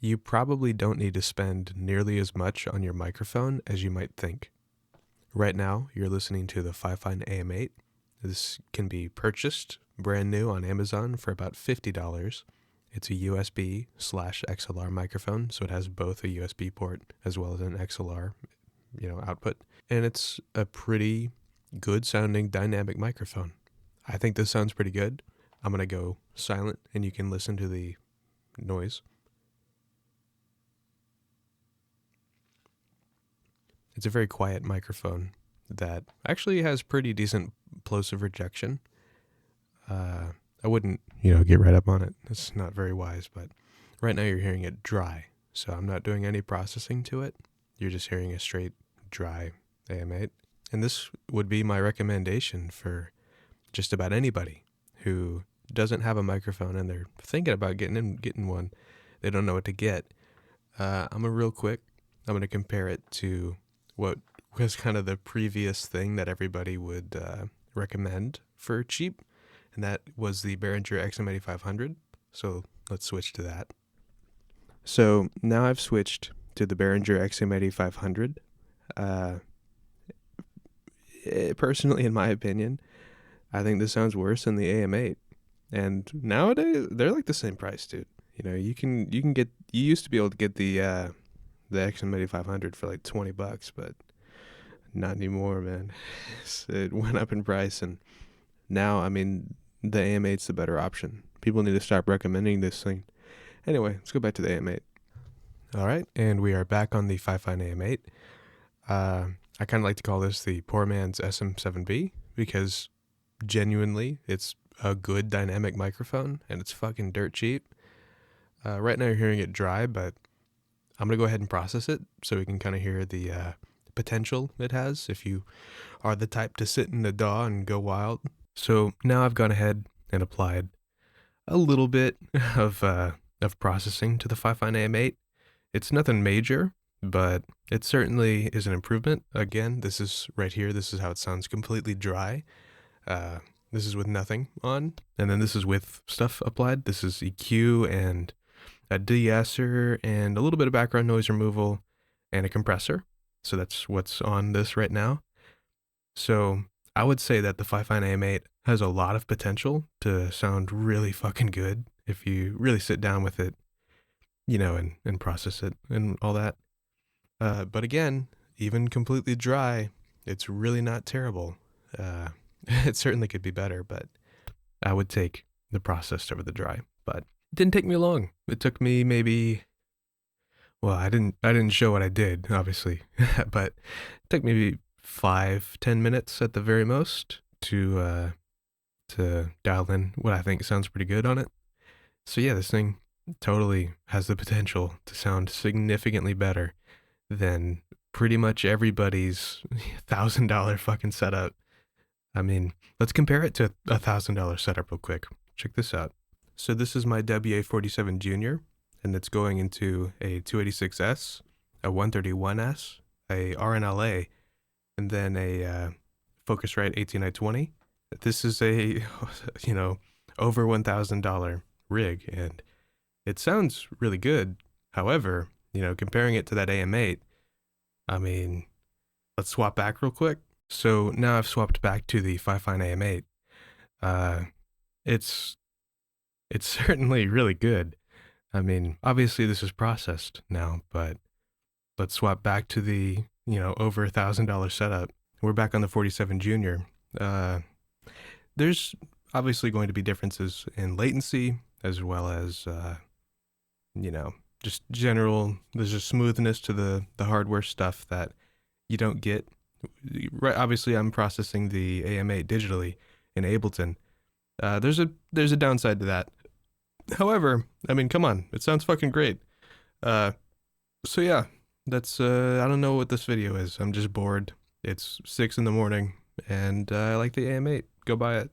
You probably don't need to spend nearly as much on your microphone as you might think. Right now, you're listening to the Fifine AM8. This can be purchased brand new on Amazon for about $50. It's a USB/XLR microphone, so it has both a USB port as well as an XLR, output. And it's a pretty good sounding dynamic microphone. I think this sounds pretty good. I'm going to go silent and you can listen to the noise. It's a very quiet microphone that actually has pretty decent plosive rejection. I wouldn't, get right up on it. It's not very wise, but right now you're hearing it dry. So I'm not doing any processing to it. You're just hearing a straight dry AM8. And this would be my recommendation for just about anybody who doesn't have a microphone and they're thinking about getting one. They don't know what to get. I'm going to compare it to what was kind of the previous thing that everybody would recommend for cheap, and that was the Behringer XM8500. So let's switch to that. So now I've switched to the Behringer XM8500. Personally, in my opinion, I think this sounds worse than the AM8. And nowadays, they're like the same price, dude. You used to be able to get the XM8500 for like $20, but not anymore, man. It went up in price, and now, the AM8's the better option. People need to stop recommending this thing. Anyway, let's go back to the AM8. All right, and we are back on the Fifine AM8. I kind of like to call this the poor man's SM7B because genuinely, it's a good dynamic microphone, and it's fucking dirt cheap. Right now you're hearing it dry, but I'm going to go ahead and process it so we can kind of hear the potential it has if you are the type to sit in the DAW and go wild. So now I've gone ahead and applied a little bit of processing to the Fifine AM8. It's nothing major, but it certainly is an improvement. Again, this is right here. This is how it sounds completely dry. This is with nothing on, and then this is with stuff applied. This is EQ and a de-esser and a little bit of background noise removal and a compressor. So that's what's on this right now. So I would say that the Fifine AM8 has a lot of potential to sound really fucking good if you really sit down with it, and process it and all that. But again, even completely dry, it's really not terrible. It certainly could be better, but I would take the processed over the dry. But it didn't take me long. It took me I didn't show what I did, obviously, but it took maybe 5-10 minutes at the very most to dial in what I think sounds pretty good on it. So yeah, this thing totally has the potential to sound significantly better than pretty much everybody's $1,000 fucking setup. Let's compare it to a $1,000 setup real quick. Check this out. So this is my WA-47 Junior, and it's going into a 286S, a 131S, a RNLA, and then a Focusrite 18920. This is a, over $1,000 rig, and it sounds really good. However, comparing it to that AM8, let's swap back real quick. So now I've swapped back to the Fifine AM8. It's certainly really good. Obviously this is processed now, but let's swap back to the, over $1,000 setup. We're back on the 47 Junior. There's obviously going to be differences in latency as well as, just general, there's a smoothness to the hardware stuff that you don't get. Right, obviously I'm processing the AM8 digitally in Ableton. There's a downside to that. However, come on, it sounds fucking great. So yeah, that's I don't know what this video is. I'm just bored. It's 6 a.m, and I like the AM8. Go buy it.